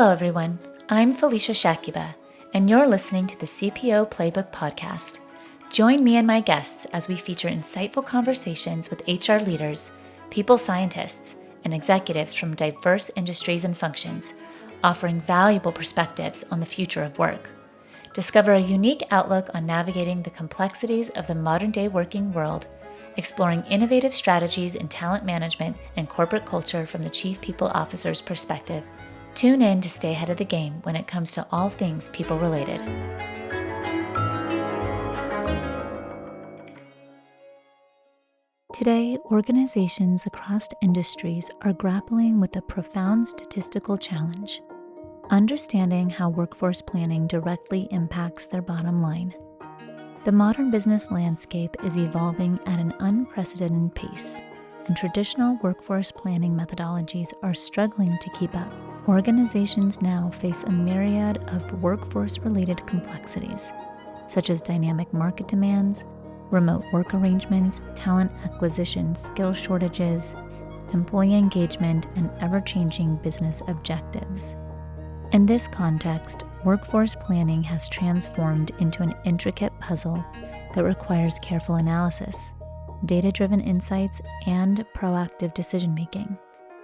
Hello, everyone. I'm Felicia Shakiba, and you're listening to the CPO Playbook Podcast. Join me and my guests as we feature insightful conversations with HR leaders, people scientists, and executives from diverse industries and functions, offering valuable perspectives on the future of work. Discover a unique outlook on navigating the complexities of the modern-day working world, exploring innovative strategies in talent management and corporate culture from the Chief People Officer's perspective. Tune in to stay ahead of the game when it comes to all things people-related. Today, organizations across industries are grappling with a profound statistical challenge: understanding how workforce planning directly impacts their bottom line. The modern business landscape is evolving at an unprecedented pace, and traditional workforce planning methodologies are struggling to keep up. Organizations now face a myriad of workforce-related complexities, such as dynamic market demands, remote work arrangements, talent acquisition, skill shortages, employee engagement, and ever-changing business objectives. In this context, workforce planning has transformed into an intricate puzzle that requires careful analysis, data-driven insights, and proactive decision-making.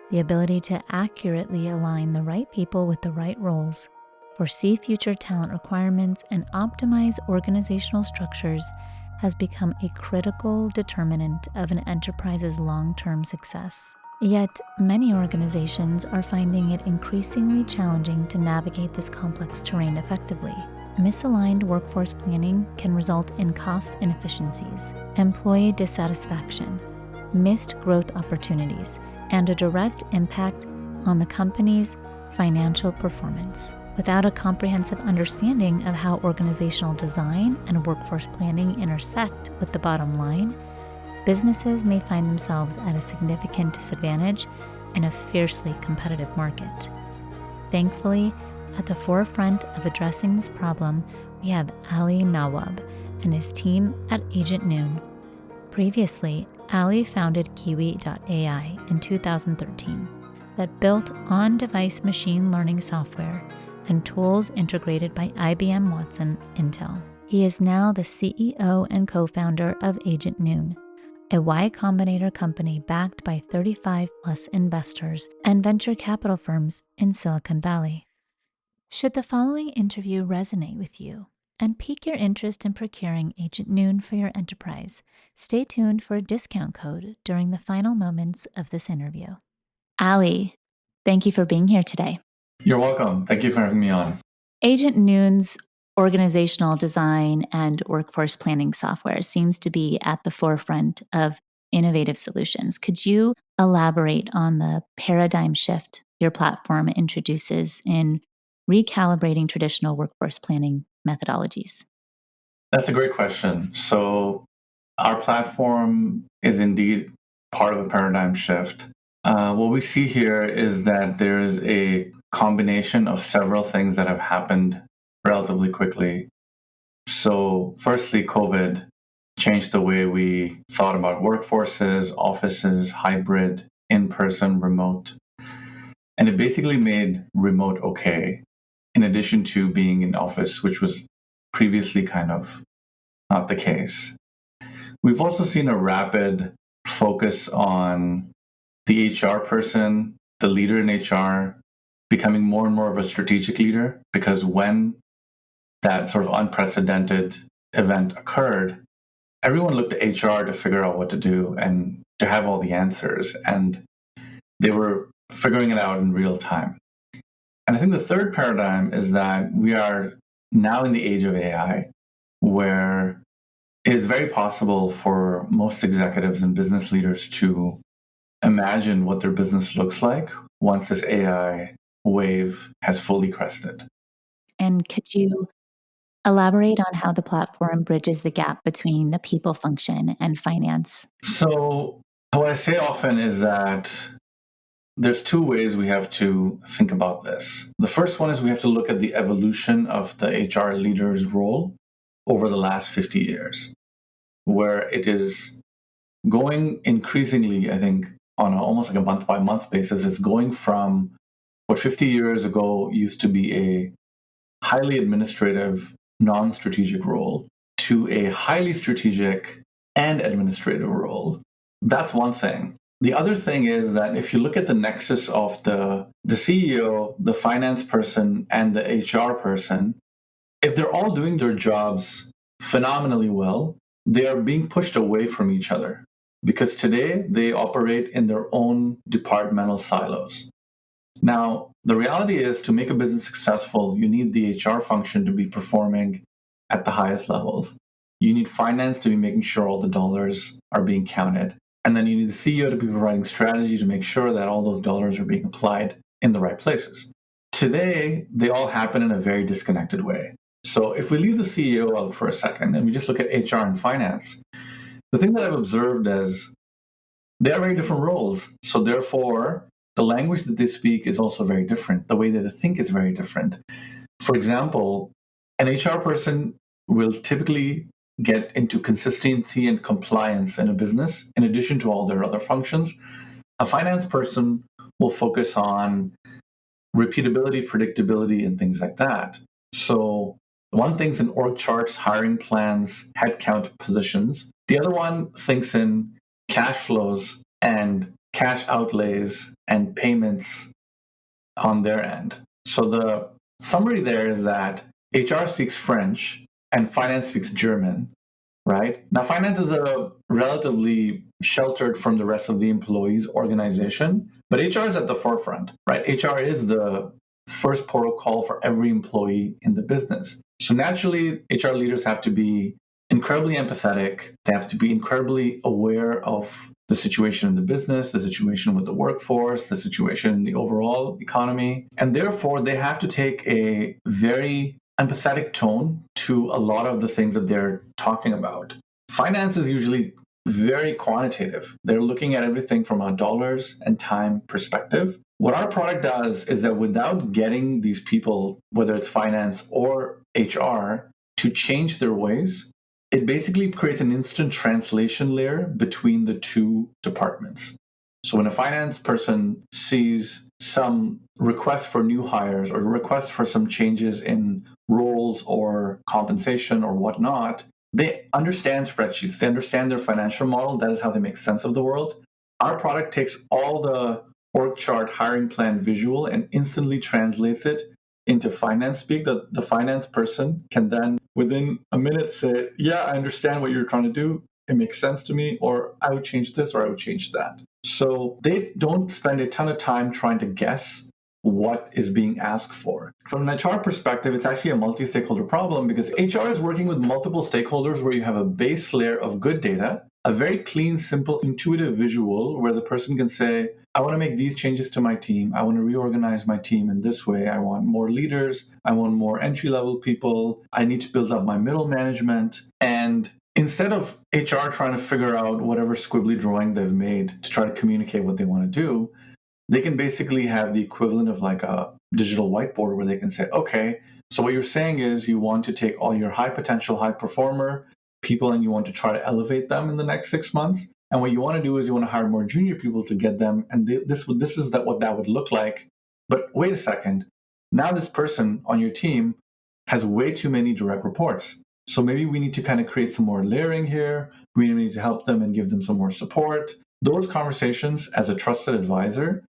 The ability to accurately align the right people with the right roles, foresee future talent requirements, and optimize organizational structures has become a critical determinant of an enterprise's long-term success. Yet, many organizations are finding it increasingly challenging to navigate this complex terrain effectively. Misaligned workforce planning can result in cost inefficiencies, employee dissatisfaction, missed growth opportunities, and a direct impact on the company's financial performance. Without a comprehensive understanding of how organizational design and workforce planning intersect with the bottom line, businesses may find themselves at a significant disadvantage in a fiercely competitive market. Thankfully, at the forefront of addressing this problem, we have Ali Nawab and his team at Agentoon. Previously, Ali founded Kiwi.ai in 2013 that built on-device machine learning software and tools integrated by IBM Watson Intel. He is now the CEO and co-founder of Agentoon, a Y Combinator company backed by 35-plus investors and venture capital firms in Silicon Valley. Should the following interview resonate with you and pique your interest in procuring Agentoon for your enterprise, stay tuned for a discount code during the final moments of this interview. Ali, thank you for being here today. You're welcome. Thank you for having me on. Agentoon's organizational design and workforce planning software seems to be at the forefront of innovative solutions. Could you elaborate on the paradigm shift your platform introduces in recalibrating traditional workforce planning methodologies? That's a great question. So our platform is indeed part of a paradigm shift. What we see here is that there is a combination of several things that have happened relatively quickly. So firstly, COVID changed the way we thought about workforces, offices, hybrid, in-person, remote. And it basically made remote okay, in addition to being in office, which was previously kind of not the case. We've also seen a rapid focus on the HR person, the leader in HR, becoming more and more of a strategic leader, because when that sort of unprecedented event occurred, everyone looked at HR to figure out what to do and to have all the answers. And they were figuring it out in real time. And I think the third paradigm is that we are now in the age of AI, where it is very possible for most executives and business leaders to imagine what their business looks like once this AI wave has fully crested. And could you elaborate on how the platform bridges the gap between the people function and finance? So what I say often is that there's two ways we have to think about this. The first one is we have to look at the evolution of the HR leader's role over the last 50 years, where it is going increasingly, I think, on almost like a month-by-month basis. It's going from what 50 years ago used to be a highly administrative, non-strategic role to a highly strategic and administrative role. That's one thing. The other thing is that if you look at the nexus of the CEO, the finance person, and the HR person, if they're all doing their jobs phenomenally well, they are being pushed away from each other because today they operate in their own departmental silos. Now, the reality is to make a business successful, you need the HR function to be performing at the highest levels. You need finance to be making sure all the dollars are being counted. And then you need the CEO to be providing strategy to make sure that all those dollars are being applied in the right places. Today, they all happen in a very disconnected way. So if we leave the CEO out for a second and we just look at HR and finance, the thing that I've observed is they are very different roles. So therefore, the language that they speak is also very different. The way that they think is very different. For example, an HR person will typically get into consistency and compliance in a business in addition to all their other functions. A finance person will focus on repeatability, predictability, and things like that. So one thinks in org charts, hiring plans, headcount positions. The other one thinks in cash flows and cash outlays and payments on their end. So the summary there is that HR speaks French and finance speaks German, right? Now, finance is a relatively sheltered from the rest of the employees organization, but HR is at the forefront, right? HR is the first port of call for every employee in the business. So naturally, HR leaders have to be incredibly empathetic. They have to be incredibly aware of the situation in the business, the situation with the workforce, the situation in the overall economy. And therefore, they have to take a very empathetic tone to a lot of the things that they're talking about. Finance is usually very quantitative. They're looking at everything from a dollars and time perspective. What our product does is that without getting these people, whether it's finance or HR, to change their ways, it basically creates an instant translation layer between the two departments. So when a finance person sees some request for new hires or request for some changes in roles or compensation or whatnot, they understand spreadsheets. They understand their financial model. That is how they make sense of the world. Our product takes all the org chart hiring plan visual and instantly translates it into finance speak. That the finance person can then within a minute say, yeah, I understand what you're trying to do. It makes sense to me, or I would change this or I would change that. So they don't spend a ton of time trying to guess what is being asked for. From an HR perspective, it's actually a multi-stakeholder problem because HR is working with multiple stakeholders where you have a base layer of good data, a very clean, simple, intuitive visual where the person can say, I want to make these changes to my team. I want to reorganize my team in this way. I want more leaders. I want more entry-level people. I need to build up my middle management. And instead of HR trying to figure out whatever squibbly drawing they've made to try to communicate what they want to do, they can basically have the equivalent of like a digital whiteboard where they can say, okay, so what you're saying is you want to take all your high potential, high performer people and you want to try to elevate them in the next 6 months. And what you want to do is you want to hire more junior people to get them. And this is what that would look like. But wait a second. Now this person on your team has way too many direct reports. So maybe we need to kind of create some more layering here. We need to help them and give them some more support. Those conversations as a trusted advisor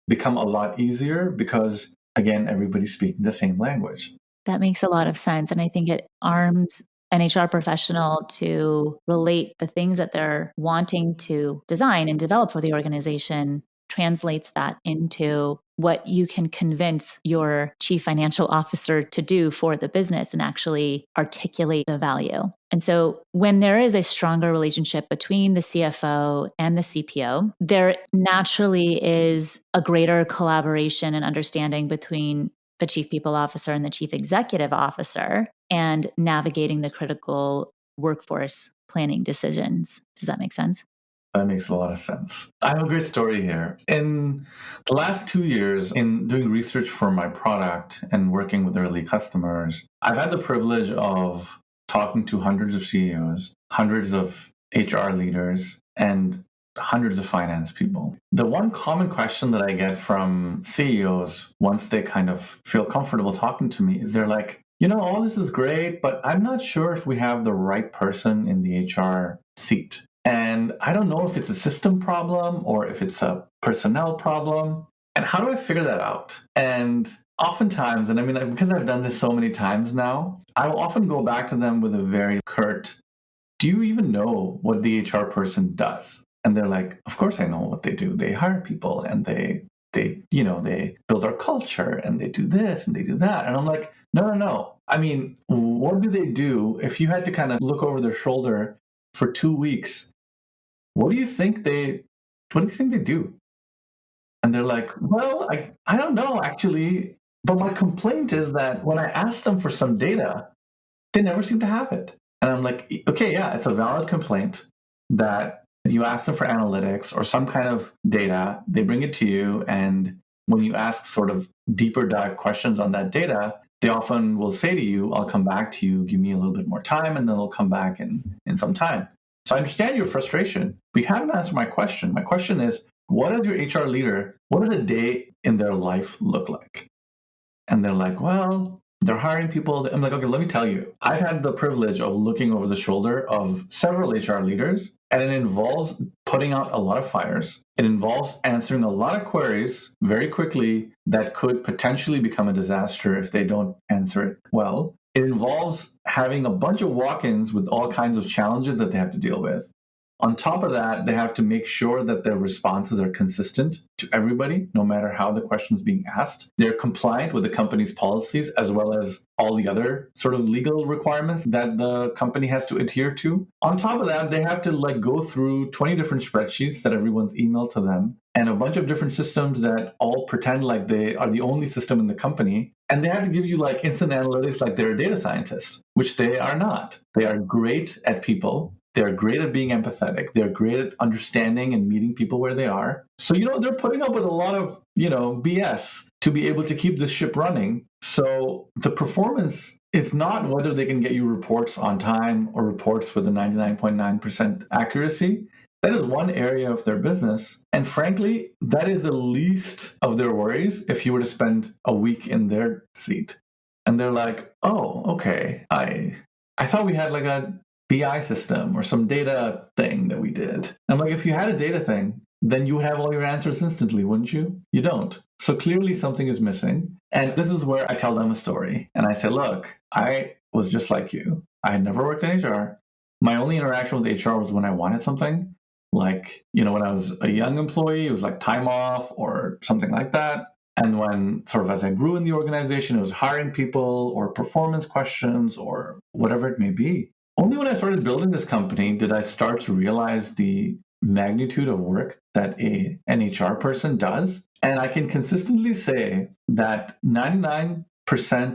become a lot easier because, again, everybody's speaking the same language. That makes a lot of sense. And I think it arms an HR professional to relate the things that they're wanting to design and develop for the organization, translates that into what you can convince your chief financial officer to do for the business and actually articulate the value. And so when there is a stronger relationship between the CFO and the CPO, there naturally is a greater collaboration and understanding between the chief people officer and the chief executive officer and navigating the critical workforce planning decisions. Does that make sense? That makes a lot of sense. I have a great story here. In the last 2 years, in doing research for my product and working with early customers, I've had the privilege of talking to hundreds of CEOs, hundreds of HR leaders, and hundreds of finance people. The one common question that I get from CEOs once they kind of feel comfortable talking to me is they're like, all this is great, but I'm not sure if we have the right person in the HR seat. And I don't know if it's a system problem or if it's a personnel problem. And how do I figure that out? And oftentimes, and I mean, because I've done this so many times now, I will often go back to them with a very curt, do you even know what the HR person does? And they're like, of course I know what they do. They hire people and they build our culture and they do this and they do that. And I'm like, no. I mean, what do they do? If you had to kind of look over their shoulder for 2 weeks, what do you think they do? And they're like, well, I don't know actually. But my complaint is that when I ask them for some data, they never seem to have it. And I'm like, okay, yeah, it's a valid complaint that you ask them for analytics or some kind of data, they bring it to you. And when you ask sort of deeper dive questions on that data, they often will say to you, I'll come back to you, give me a little bit more time, and then they'll come back in some time. So I understand your frustration, but you haven't answered my question. My question is, what does your HR leader, what does a day in their life look like? And they're like, well, they're hiring people. I'm like, okay, let me tell you. I've had the privilege of looking over the shoulder of several HR leaders, and it involves putting out a lot of fires. It involves answering a lot of queries very quickly that could potentially become a disaster if they don't answer it well. It involves having a bunch of walk-ins with all kinds of challenges that they have to deal with. On top of that, they have to make sure that their responses are consistent to everybody, no matter how the question is being asked. They're compliant with the company's policies as well as all the other sort of legal requirements that the company has to adhere to. On top of that, they have to go through 20 different spreadsheets that everyone's emailed to them and a bunch of different systems that all pretend like they are the only system in the company. And they have to give you instant analytics like they're a data scientist, which they are not. They are great at people. They're great at being empathetic. They're great at understanding and meeting people where they are. So, they're putting up with a lot of, BS to be able to keep this ship running. So the performance is not whether they can get you reports on time or reports with a 99.9% accuracy. That is one area of their business. And frankly, that is the least of their worries if you were to spend a week in their seat. And they're like, oh, okay, I thought we had a BI system or some data thing that we did. I'm like, if you had a data thing, then you would have all your answers instantly, wouldn't you? You don't. So clearly something is missing. And this is where I tell them a story. And I say, look, I was just like you. I had never worked in HR. My only interaction with HR was when I wanted something. When I was a young employee, it was time off or something like that. And when sort of as I grew in the organization, it was hiring people or performance questions or whatever it may be. Only when I started building this company did I start to realize the magnitude of work that an HR person does. And I can consistently say that 99%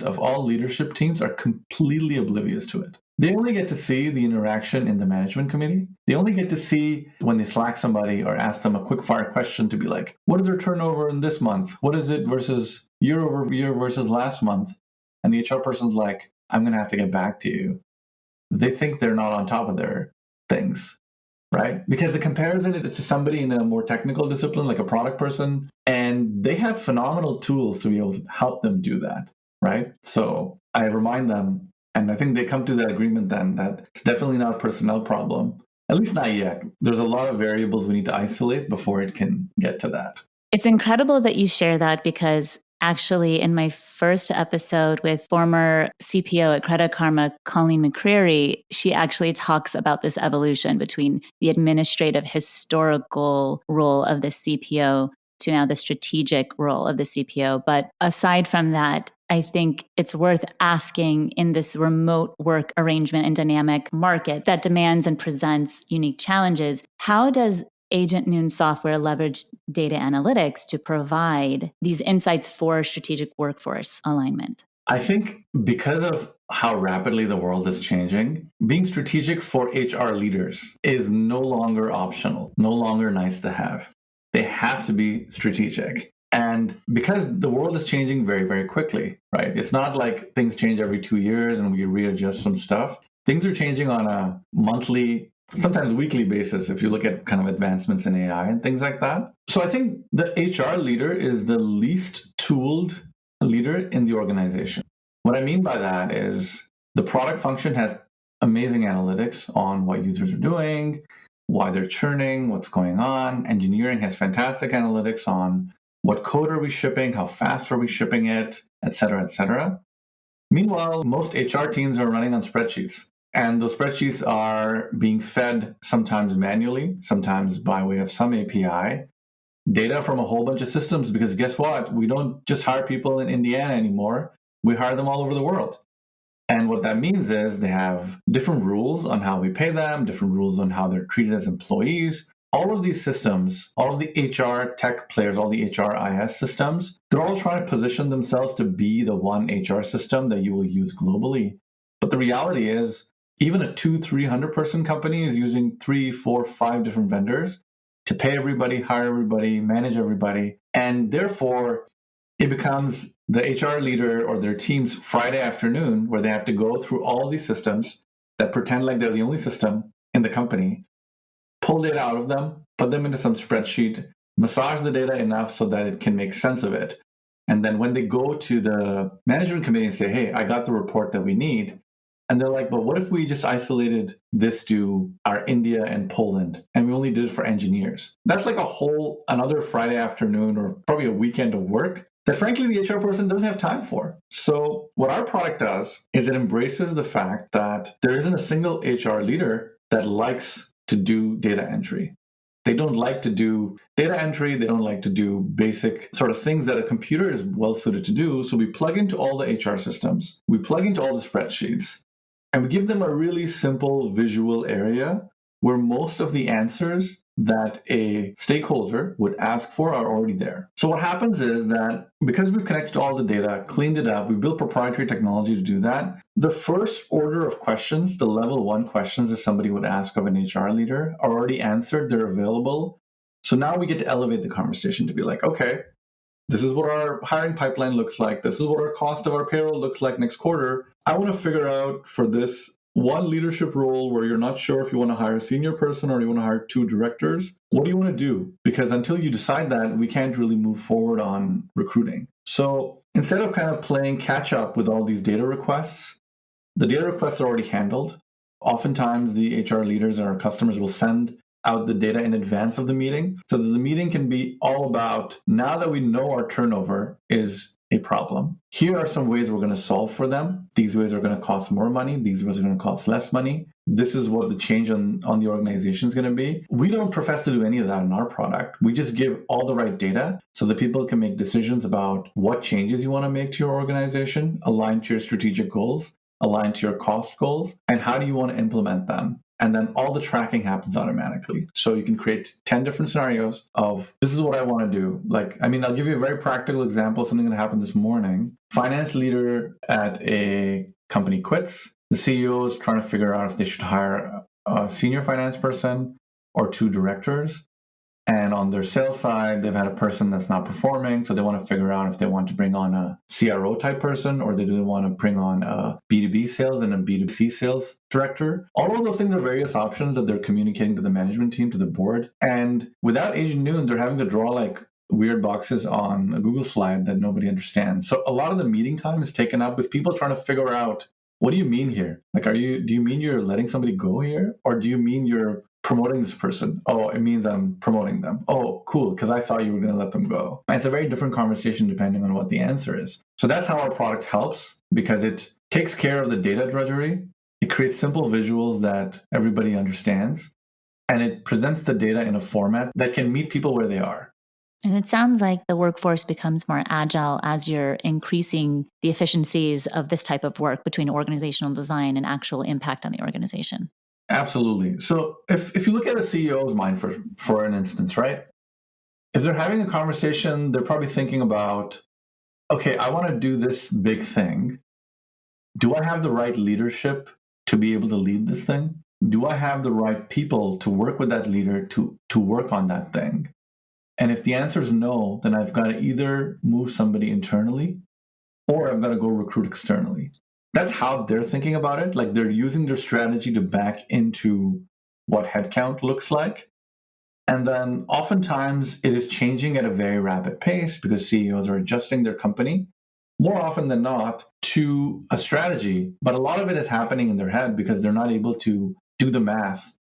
of all leadership teams are completely oblivious to it. They only get to see the interaction in the management committee. They only get to see when they Slack somebody or ask them a quick fire question to be like, what is their turnover in this month? What is it versus year over year versus last month? And the HR person's like, I'm going to have to get back to you. They think they're not on top of their things, right? Because the comparison is to somebody in a more technical discipline, like a product person, and they have phenomenal tools to be able to help them do that, right? So I remind them, and I think they come to that agreement then that it's definitely not a personnel problem, at least not yet. There's a lot of variables we need to isolate before it can get to that. It's incredible that you share that because actually, in my first episode with former CPO at Credit Karma, Colleen McCreary, she actually talks about this evolution between the administrative historical role of the CPO to now the strategic role of the CPO. But aside from that, I think it's worth asking in this remote work arrangement and dynamic market that demands and presents unique challenges, how does Agentoon software leverage data analytics to provide these insights for strategic workforce alignment? I think because of how rapidly the world is changing, being strategic for HR leaders is no longer optional, no longer nice to have. They have to be strategic. And because the world is changing very, very quickly, right? It's not like things change every 2 years and we readjust some stuff. Things are changing on a monthly sometimes weekly basis if you look at kind of advancements in AI and things like that. So I think the HR leader is the least tooled leader in the organization. What I mean by that is the product function has amazing analytics on what users are doing, why they're churning, what's going on. Engineering has fantastic analytics on what code are we shipping, how fast are we shipping it, et cetera, et cetera. Meanwhile, most HR teams are running on spreadsheets. And those spreadsheets are being fed sometimes manually, sometimes by way of some API, data from a whole bunch of systems. Because guess what? We don't just hire people in Indiana anymore, we hire them all over the world. And what that means is they have different rules on how we pay them, different rules on how they're treated as employees. All of these systems, all of the HR tech players, all the HRIS systems, they're all trying to position themselves to be the one HR system that you will use globally. But the reality is, even a 200-300 person company is using 3, 4, 5 different vendors to pay everybody, hire everybody, manage everybody. And therefore, it becomes the HR leader or their team's Friday afternoon where they have to go through all these systems that pretend like they're the only system in the company, pull data out of them, put them into some spreadsheet, massage the data enough so that it can make sense of it. And then when they go to the management committee and say, hey, I got the report that we need, and they're like, but what if we just isolated this to our India and Poland and we only did it for engineers? That's like another Friday afternoon or probably a weekend of work that frankly the HR person doesn't have time for. So what our product does is it embraces the fact that there isn't a single HR leader that likes to do data entry. They don't like to do data entry. They don't like to do basic sort of things that a computer is well suited to do. So we plug into all the HR systems. We plug into all the spreadsheets. And we give them a really simple visual area where most of the answers that a stakeholder would ask for are already there. So what happens is that because we've connected all the data, cleaned it up, we built proprietary technology to do that, the first order of questions, the level 1 questions that somebody would ask of an HR leader are already answered, they're available. So now we get to elevate the conversation to be like, okay, this is what our hiring pipeline looks like. This is what our cost of our payroll looks like next quarter. I want to figure out for this one leadership role where you're not sure if you want to hire a senior person or you want to hire 2 directors. What do you want to do? Because until you decide that, we can't really move forward on recruiting. So instead of kind of playing catch up with all these data requests, the data requests are already handled. Oftentimes, the HR leaders or our customers will send out the data in advance of the meeting so that the meeting can be all about, now that we know our turnover is a problem, here are some ways we're going to solve for them. These ways are going to cost more money. These ways are going to cost less money. This is what the change on the organization is going to be. We don't profess to do any of that in our product. We just give all the right data so that people can make decisions about what changes you want to make to your organization, aligned to your strategic goals, aligned to your cost goals, and how do you want to implement them. And then all the tracking happens automatically. So you can create 10 different scenarios of, this is what I want to do. I'll give you a very practical example, something that happened this morning. Finance leader at a company quits. The CEO is trying to figure out if they should hire a senior finance person or 2 directors. And on their sales side, they've had a person that's not performing. So they want to figure out if they want to bring on a CRO type person or they do want to bring on a B2B sales and a B2C sales director. All of those things are various options that they're communicating to the management team, to the board. And without Agentoon, they're having to draw like weird boxes on a Google slide that nobody understands. So a lot of the meeting time is taken up with people trying to figure out, what do you mean here? Like, do you mean you're letting somebody go here? Or do you mean you're promoting this person? Oh, it means I'm promoting them. Oh, cool, because I thought you were going to let them go. And it's a very different conversation depending on what the answer is. So that's how our product helps, because it takes care of the data drudgery. It creates simple visuals that everybody understands. And it presents the data in a format that can meet people where they are. And it sounds like the workforce becomes more agile as you're increasing the efficiencies of this type of work between organizational design and actual impact on the organization. Absolutely. So if you look at a CEO's mind for an instance, right? If they're having a conversation, they're probably thinking about, okay, I want to do this big thing. Do I have the right leadership to be able to lead this thing? Do I have the right people to work with that leader to work on that thing? And if the answer is no, then I've got to either move somebody internally or I've got to go recruit externally. That's how they're thinking about it. Like, they're using their strategy to back into what headcount looks like. And then oftentimes it is changing at a very rapid pace because CEOs are adjusting their company more often than not to a strategy. But a lot of it is happening in their head because they're not able to do the math,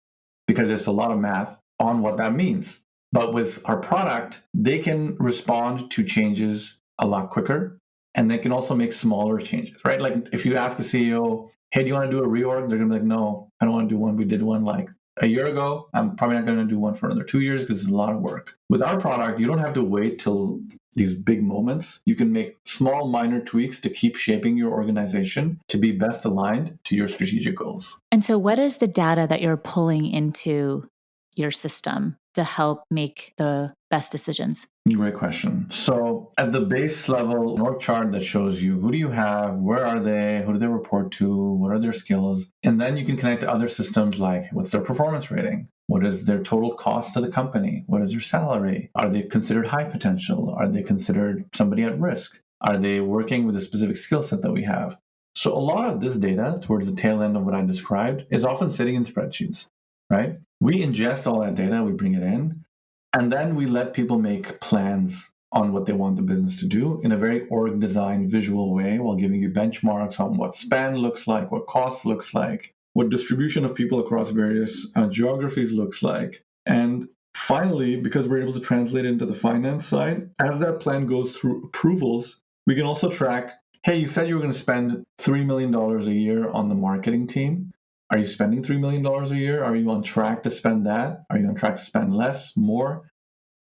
because it's a lot of math on what that means. But with our product, they can respond to changes a lot quicker, and they can also make smaller changes, right? Like if you ask a CEO, hey, do you want to do a reorg? They're going to be like, no, I don't want to do one. We did one like a year ago. I'm probably not going to do one for another 2 years because it's a lot of work. With our product, you don't have to wait till these big moments. You can make small, minor tweaks to keep shaping your organization to be best aligned to your strategic goals. And so, what is the data that you're pulling into your system to help make the best decisions? Great question. So at the base level, an org chart that shows you who do you have, where are they, who do they report to, what are their skills, and then you can connect to other systems like what's their performance rating, what is their total cost to the company, what is their salary, are they considered high potential, are they considered somebody at risk, are they working with a specific skill set that we have. So a lot of this data towards the tail end of what I described is often sitting in spreadsheets, right? We ingest all that data, we bring it in, and then we let people make plans on what they want the business to do in a very org design visual way while giving you benchmarks on what span looks like, what cost looks like, what distribution of people across various geographies looks like. And finally, because we're able to translate into the finance side, as that plan goes through approvals, we can also track, hey, you said you were going to spend $3 million a year on the marketing team. Are you spending $3 million a year? Are you on track to spend that? Are you on track to spend less, more?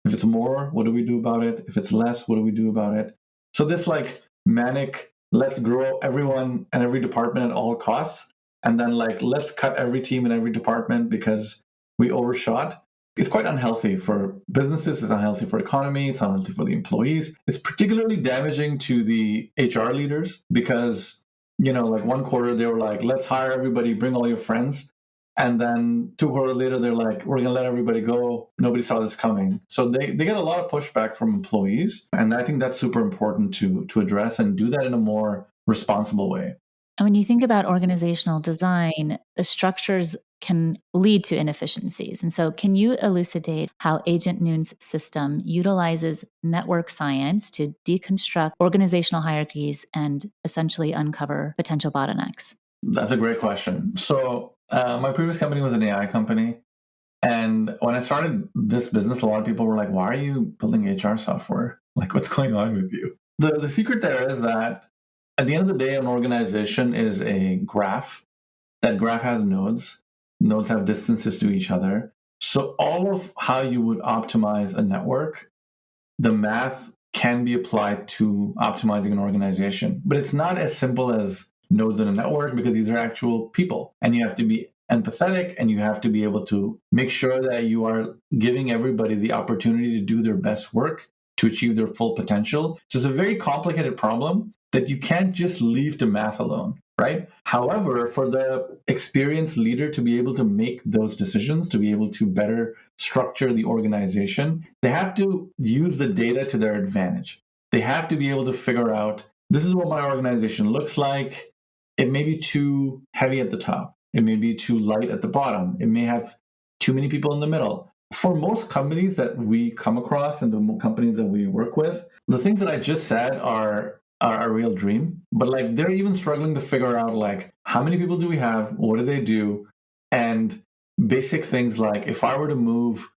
If it's more, what do we do about it? If it's less, what do we do about it? So this like manic, let's grow everyone and every department at all costs, and then like, let's cut every team and every department because we overshot. It's quite unhealthy for businesses. It's unhealthy for economy. It's unhealthy for the employees. It's particularly damaging to the HR leaders because like one quarter they were like, let's hire everybody, bring all your friends. And then 2 quarters later, they're like, we're going to let everybody go. Nobody saw this coming. So they get a lot of pushback from employees. And I think that's super important to address and do that in a more responsible way. And when you think about organizational design, the structures can lead to inefficiencies. And so can you elucidate how Agentoon's system utilizes network science to deconstruct organizational hierarchies and essentially uncover potential bottlenecks? That's a great question. So my previous company was an AI company. And when I started this business, a lot of people were like, why are you building HR software? Like, what's going on with you? The secret there is that at the end of the day, an organization is a graph. That graph has nodes. Nodes have distances to each other. So all of how you would optimize a network, the math can be applied to optimizing an organization. But it's not as simple as nodes in a network because these are actual people. And you have to be empathetic and you have to be able to make sure that you are giving everybody the opportunity to do their best work to achieve their full potential. So it's a very complicated problem that you can't just leave to math alone, right? However, for the experienced leader to be able to make those decisions, to be able to better structure the organization, they have to use the data to their advantage. They have to be able to figure out, this is what my organization looks like. It may be too heavy at the top. It may be too light at the bottom. It may have too many people in the middle. For most companies that we come across and the companies that we work with, the things that I just said are a real dream. But like they're even struggling to figure out like how many people do we have? What do they do? And basic things like if I were to move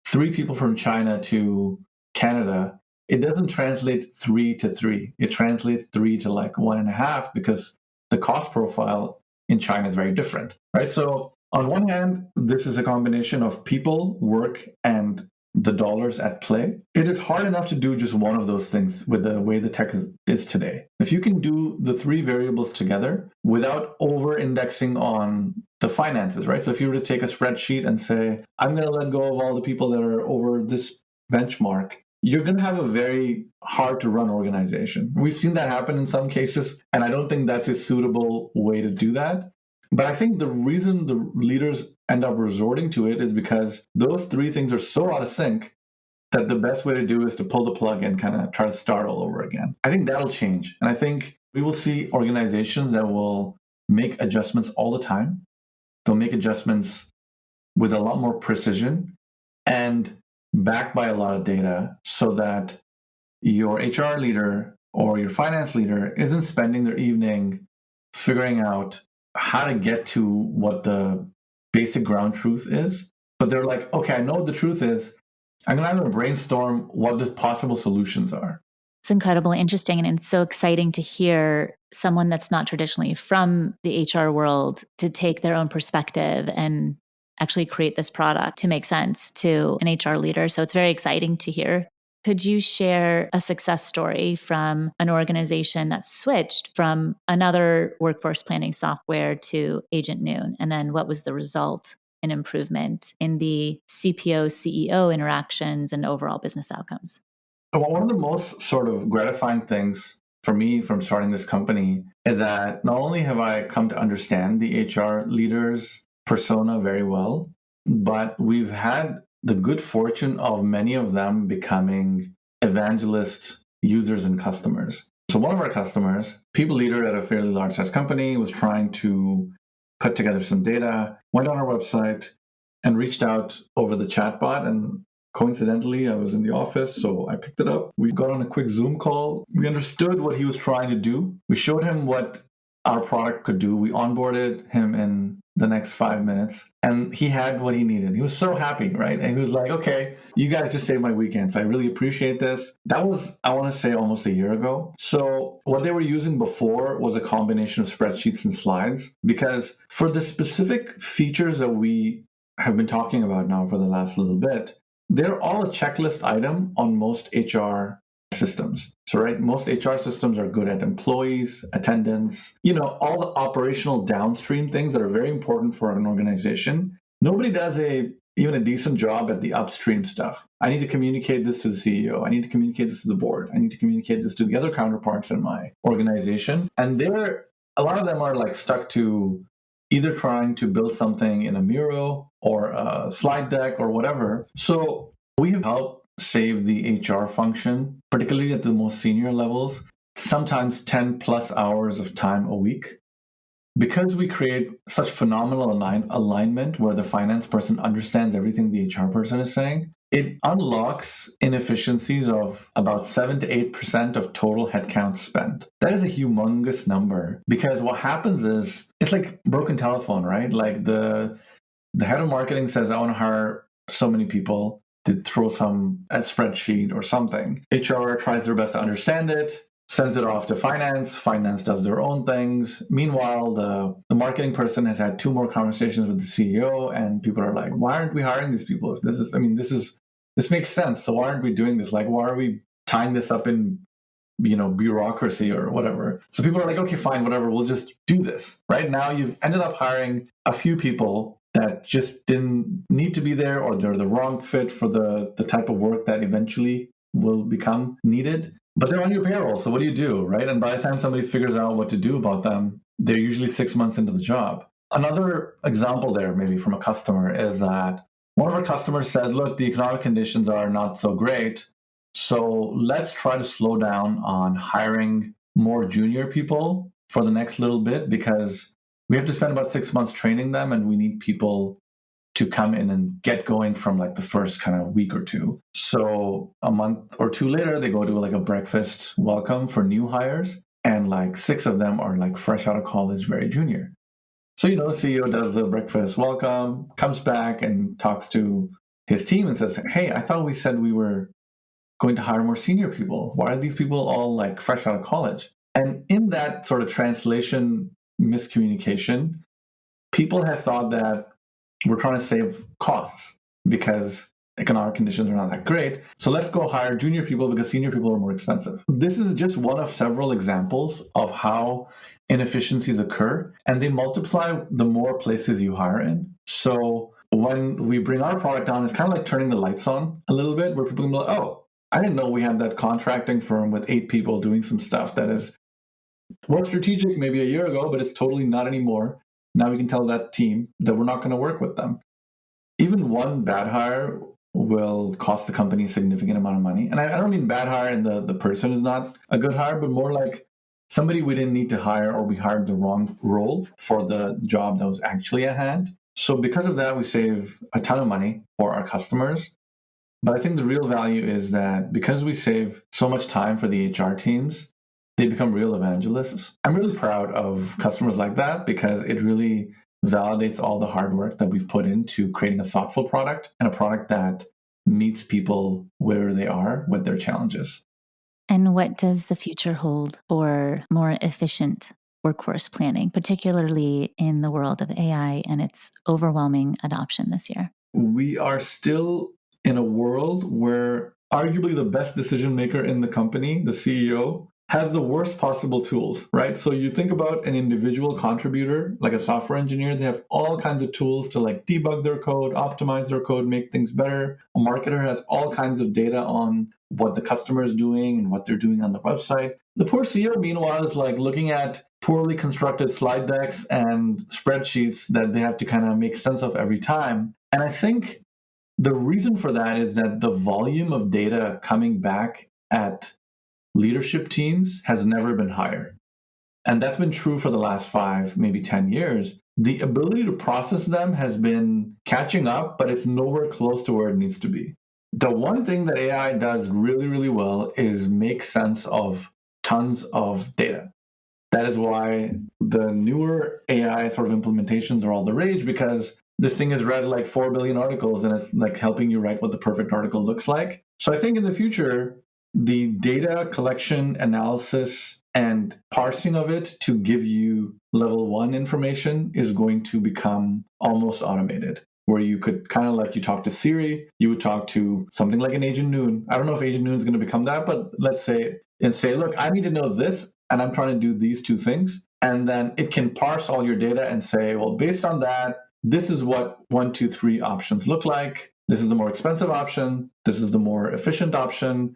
3 people from China to Canada, it doesn't translate 3 to 3. It translates 3 to like 1.5 because the cost profile in China is very different, right? So on one hand, this is a combination of people, work, and the dollars at play. It is hard enough to do just one of those things with the way the tech is today. If you can do the 3 variables together without over-indexing on the finances, right? So if you were to take a spreadsheet and say, I'm going to let go of all the people that are over this benchmark, you're going to have a very hard to run organization. We've seen that happen in some cases, and I don't think that's a suitable way to do that. But I think the reason the leaders end up resorting to it is because those 3 things are so out of sync that the best way to do is to pull the plug and kind of try to start all over again. I think that'll change. And I think we will see organizations that will make adjustments all the time. They'll make adjustments with a lot more precision and backed by a lot of data so that your HR leader or your finance leader isn't spending their evening figuring out how to get to what the basic ground truth is. But they're like, okay, I know what the truth is. I'm going to brainstorm what the possible solutions are. It's incredibly interesting. And it's so exciting to hear someone that's not traditionally from the HR world to take their own perspective and actually create this product to make sense to an HR leader. So it's very exciting to hear. Could you share a success story from an organization that switched from another workforce planning software to Agentoon? And then what was the result and improvement in the CPO CEO interactions and overall business outcomes? One of the most sort of gratifying things for me from starting this company is that not only have I come to understand the HR leaders persona very well, but we've had the good fortune of many of them becoming evangelist users and customers. So one of our customers, people leader at a fairly large size company, was trying to put together some data, went on our website and reached out over the chatbot. And coincidentally, I was in the office, so I picked it up. We got on a quick Zoom call. We understood what he was trying to do. We showed him what our product could do. We onboarded him in the next 5 minutes, and he had what he needed. He was so happy, right? And he was like, okay, you guys just saved my weekend, so I really appreciate this. That was, I want to say, almost a year ago. So what they were using before was a combination of spreadsheets and slides, because for the specific features that we have been talking about now for the last little bit, they're all a checklist item on most HR systems. So, right, most HR systems are good at employees, attendance, all the operational downstream things that are very important for an organization. Nobody does even a decent job at the upstream stuff. I need to communicate this to the CEO. I need to communicate this to the board. I need to communicate this to the other counterparts in my organization. And a lot of them are like stuck to either trying to build something in a Miro or a slide deck or whatever. So we have helped save the HR function, particularly at the most senior levels, sometimes 10 plus hours of time a week. Because we create such phenomenal alignment where the finance person understands everything the HR person is saying, it unlocks inefficiencies of about 7 to 8% of total headcount spent. That is a humongous number, because what happens is it's like broken telephone, right? Like the head of marketing says, I want to hire so many people to throw a spreadsheet or something. HR tries their best to understand it, sends it off to finance. Finance does their own things. Meanwhile, the marketing person has had 2 more conversations with the CEO, and people are like, why aren't we hiring these people? If this makes sense. So why aren't we doing this? Like, why are we tying this up in, bureaucracy or whatever? So people are like, okay, fine, whatever. We'll just do this. Right now, you've ended up hiring a few people that just didn't need to be there, or they're the wrong fit for the type of work that eventually will become needed. But they're on your payroll, so what do you do, right? And by the time somebody figures out what to do about them, they're usually 6 months into the job. Another example there, maybe from a customer, is that one of our customers said, look, the economic conditions are not so great, so let's try to slow down on hiring more junior people for the next little bit, because we have to spend about 6 months training them, and we need people to come in and get going from like the first kind of week or two. So a month or 2 later, they go to like a breakfast welcome for new hires, and like 6 of them are like fresh out of college, very junior. So, the CEO does the breakfast welcome, comes back and talks to his team and says, hey, I thought we said we were going to hire more senior people. Why are these people all like fresh out of college? And in that sort of translation miscommunication, people have thought that we're trying to save costs because economic conditions are not that great. So let's go hire junior people because senior people are more expensive. This is just one of several examples of how inefficiencies occur, and they multiply the more places you hire in. So when we bring our product on, it's kind of like turning the lights on a little bit, where people can be like, oh, I didn't know we had that contracting firm with 8 people doing some stuff that was strategic maybe a year ago, but it's totally not anymore. Now we can tell that team that we're not going to work with them. Even one bad hire will cost the company a significant amount of money. And I don't mean bad hire and the person is not a good hire, but more like somebody we didn't need to hire, or we hired the wrong role for the job that was actually at hand. So because of that, we save a ton of money for our customers. But I think the real value is that because we save so much time for the HR teams, they become real evangelists. I'm really proud of customers like that because it really validates all the hard work that we've put into creating a thoughtful product and a product that meets people where they are with their challenges. And what does the future hold for more efficient workforce planning, particularly in the world of AI and its overwhelming adoption this year? We are still in a world where arguably the best decision maker in the company, the CEO, has the worst possible tools, right? So you think about an individual contributor, like a software engineer, they have all kinds of tools to like debug their code, optimize their code, make things better. A marketer has all kinds of data on what the customer is doing and what they're doing on the website. The poor CEO, meanwhile, is like looking at poorly constructed slide decks and spreadsheets that they have to kind of make sense of every time. And I think the reason for that is that the volume of data coming back at leadership teams has never been higher. And that's been true for the last 5, maybe 10 years. The ability to process them has been catching up, but it's nowhere close to where it needs to be. The one thing that AI does really, really well is make sense of tons of data. That is why the newer AI sort of implementations are all the rage, because this thing has read like 4 billion articles and it's like helping you write what the perfect article looks like. So I think in the future, the data collection, analysis, and parsing of it to give you level 1 information is going to become almost automated, where you could kind of like you talk to Siri, you would talk to something like an Agentoon. I don't know if Agentoon is going to become that, but let's say, and say, look, I need to know this, and I'm trying to do these 2 things. And then it can parse all your data and say, well, based on that, this is what 1, 2, 3 options look like. This is the more expensive option. This is the more efficient option.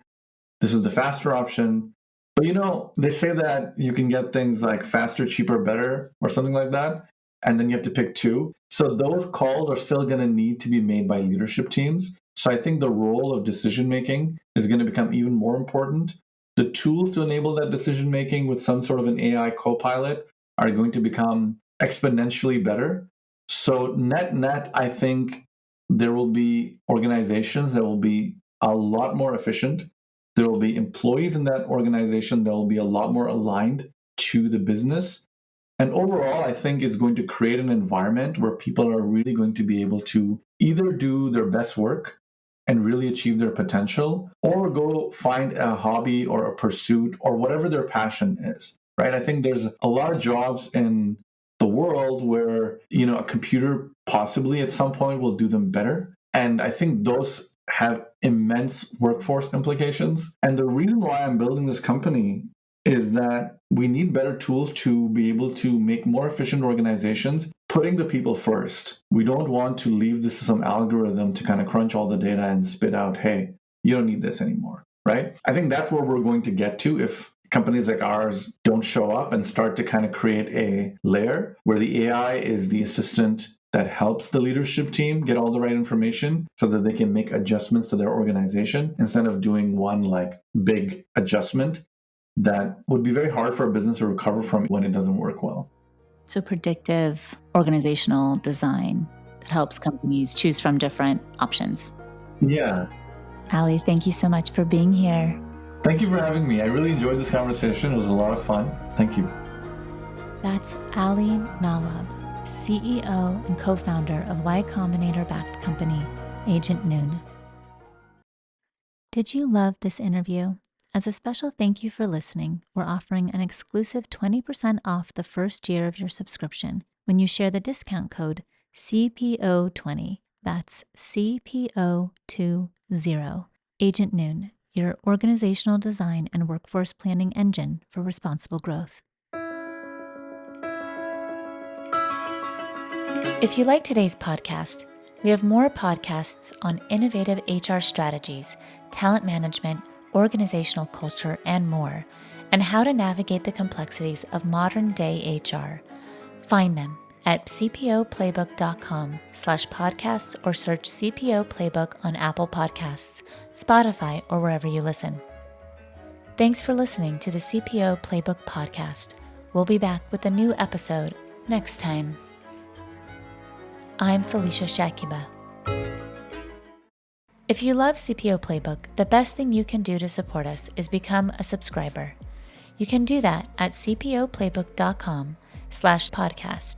This is the faster option. But they say that you can get things like faster, cheaper, better, or something like that. And then you have to pick 2. So those calls are still going to need to be made by leadership teams. So I think the role of decision making is going to become even more important. The tools to enable that decision making with some sort of an AI co-pilot are going to become exponentially better. So net, I think there will be organizations that will be a lot more efficient. There will be employees in that organization that will be a lot more aligned to the business. And overall, I think it's going to create an environment where people are really going to be able to either do their best work and really achieve their potential, or go find a hobby or a pursuit or whatever their passion is, right? I think there's a lot of jobs in the world where, a computer possibly at some point will do them better. And I think those have immense workforce implications. And the reason why I'm building this company is that we need better tools to be able to make more efficient organizations, putting the people first. We don't want to leave this to some algorithm to kind of crunch all the data and spit out, hey, you don't need this anymore, right? I think that's where we're going to get to if companies like ours don't show up and start to kind of create a layer where the AI is the assistant that helps the leadership team get all the right information so that they can make adjustments to their organization instead of doing one like big adjustment that would be very hard for a business to recover from when it doesn't work well. So predictive organizational design that helps companies choose from different options. Yeah. Ali, thank you so much for being here. Thank you for having me. I really enjoyed this conversation. It was a lot of fun. Thank you. That's Ali Nawab, CEO and co-founder of Y Combinator-backed company, Agentoon. Did you love this interview? As a special thank you for listening, we're offering an exclusive 20% off the first year of your subscription when you share the discount code CPO20. That's CPO20. Agentoon, your organizational design and workforce planning engine for responsible growth. If you like today's podcast, we have more podcasts on innovative HR strategies, talent management, organizational culture, and more, and how to navigate the complexities of modern-day HR. Find them at cpoplaybook.com/podcasts or search CPO Playbook on Apple Podcasts, Spotify, or wherever you listen. Thanks for listening to the CPO Playbook podcast. We'll be back with a new episode next time. I'm Felicia Shakiba. If you love CPO Playbook, the best thing you can do to support us is become a subscriber. You can do that at cpoplaybook.com/podcast.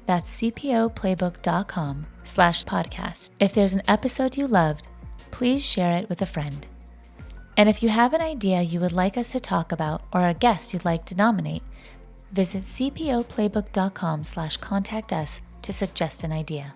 That's cpoplaybook.com/podcast. If there's an episode you loved, please share it with a friend. And if you have an idea you would like us to talk about or a guest you'd like to nominate, visit cpoplaybook.com/contact us to suggest an idea.